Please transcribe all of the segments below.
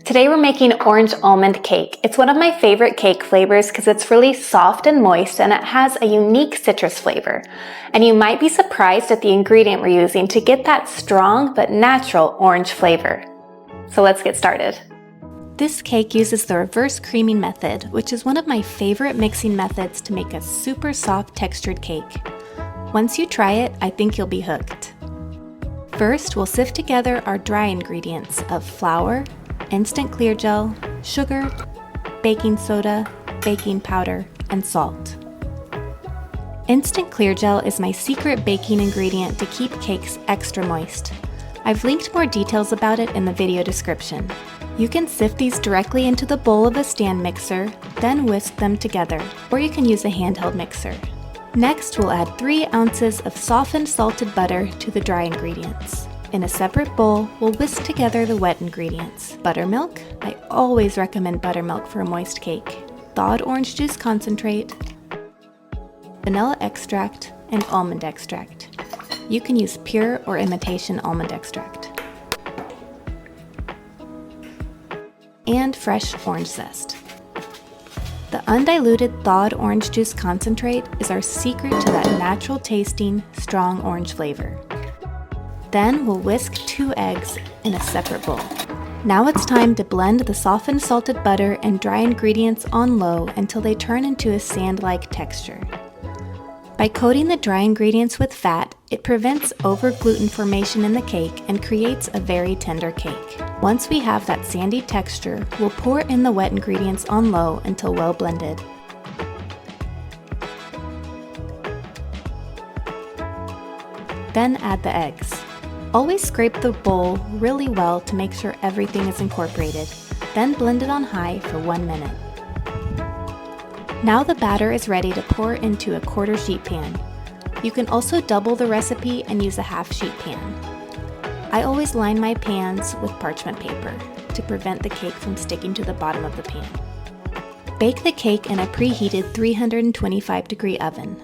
Today we're making orange almond cake. It's one of my favorite cake flavors because it's really soft and moist and it has a unique citrus flavor. And you might be surprised at the ingredient we're using to get that strong but natural orange flavor. So let's get started. This cake uses the reverse creaming method, which is one of my favorite mixing methods to make a super soft textured cake. Once you try it, I think you'll be hooked. First, we'll sift together our dry ingredients of flour, instant clear gel, sugar, baking soda, baking powder, and salt. Instant clear gel is my secret baking ingredient to keep cakes extra moist. I've linked more details about it in the video description. You can sift these directly into the bowl of a stand mixer, then whisk them together, or you can use a handheld mixer. Next, we'll add 3 ounces of softened salted butter to the dry ingredients. In a separate bowl, we'll whisk together the wet ingredients. Buttermilk, I always recommend buttermilk for a moist cake. Thawed orange juice concentrate, vanilla extract, and almond extract. You can use pure or imitation almond extract. And fresh orange zest. The undiluted thawed orange juice concentrate is our secret to that natural tasting, strong orange flavor. Then we'll whisk 2 eggs in a separate bowl. Now it's time to blend the softened salted butter and dry ingredients on low until they turn into a sand-like texture. By coating the dry ingredients with fat, it prevents over-gluten formation in the cake and creates a very tender cake. Once we have that sandy texture, we'll pour in the wet ingredients on low until well blended. Then add the eggs. Always scrape the bowl really well to make sure everything is incorporated, then blend it on high for 1 minute. Now the batter is ready to pour into a 1/4 sheet pan. You can also double the recipe and use a 1/2 sheet pan. I always line my pans with parchment paper to prevent the cake from sticking to the bottom of the pan. Bake the cake in a preheated 325-degree oven.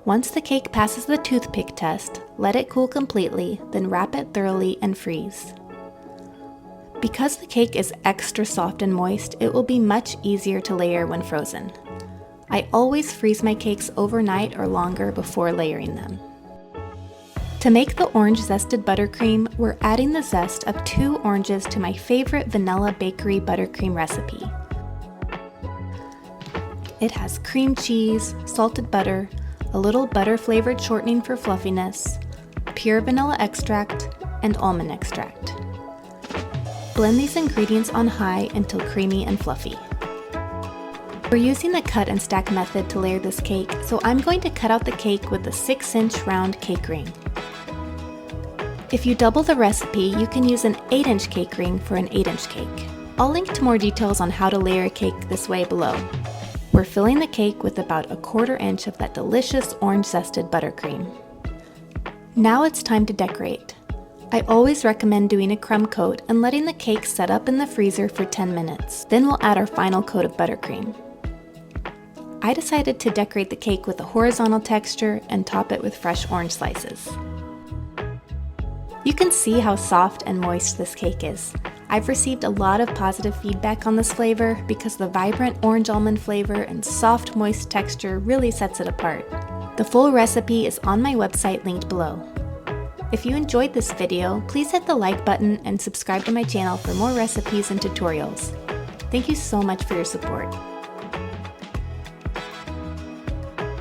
Once the cake passes the toothpick test, let it cool completely, then wrap it thoroughly and freeze. Because the cake is extra soft and moist, it will be much easier to layer when frozen. I always freeze my cakes overnight or longer before layering them. To make the orange zested buttercream, we're adding the zest of 2 oranges to my favorite vanilla bakery buttercream recipe. It has cream cheese, salted butter, a little butter-flavored shortening for fluffiness, pure vanilla extract, and almond extract. Blend these ingredients on high until creamy and fluffy. We're using the cut and stack method to layer this cake, so I'm going to cut out the cake with a 6-inch round cake ring. If you double the recipe, you can use an 8-inch cake ring for an 8-inch cake. I'll link to more details on how to layer a cake this way below. We're filling the cake with about 1/4 inch of that delicious orange zested buttercream. Now it's time to decorate. I always recommend doing a crumb coat and letting the cake set up in the freezer for 10 minutes. Then we'll add our final coat of buttercream. I decided to decorate the cake with a horizontal texture and top it with fresh orange slices. You can see how soft and moist this cake is. I've received a lot of positive feedback on this flavor because the vibrant orange almond flavor and soft, moist texture really sets it apart. The full recipe is on my website linked below. If you enjoyed this video, please hit the like button and subscribe to my channel for more recipes and tutorials. Thank you so much for your support.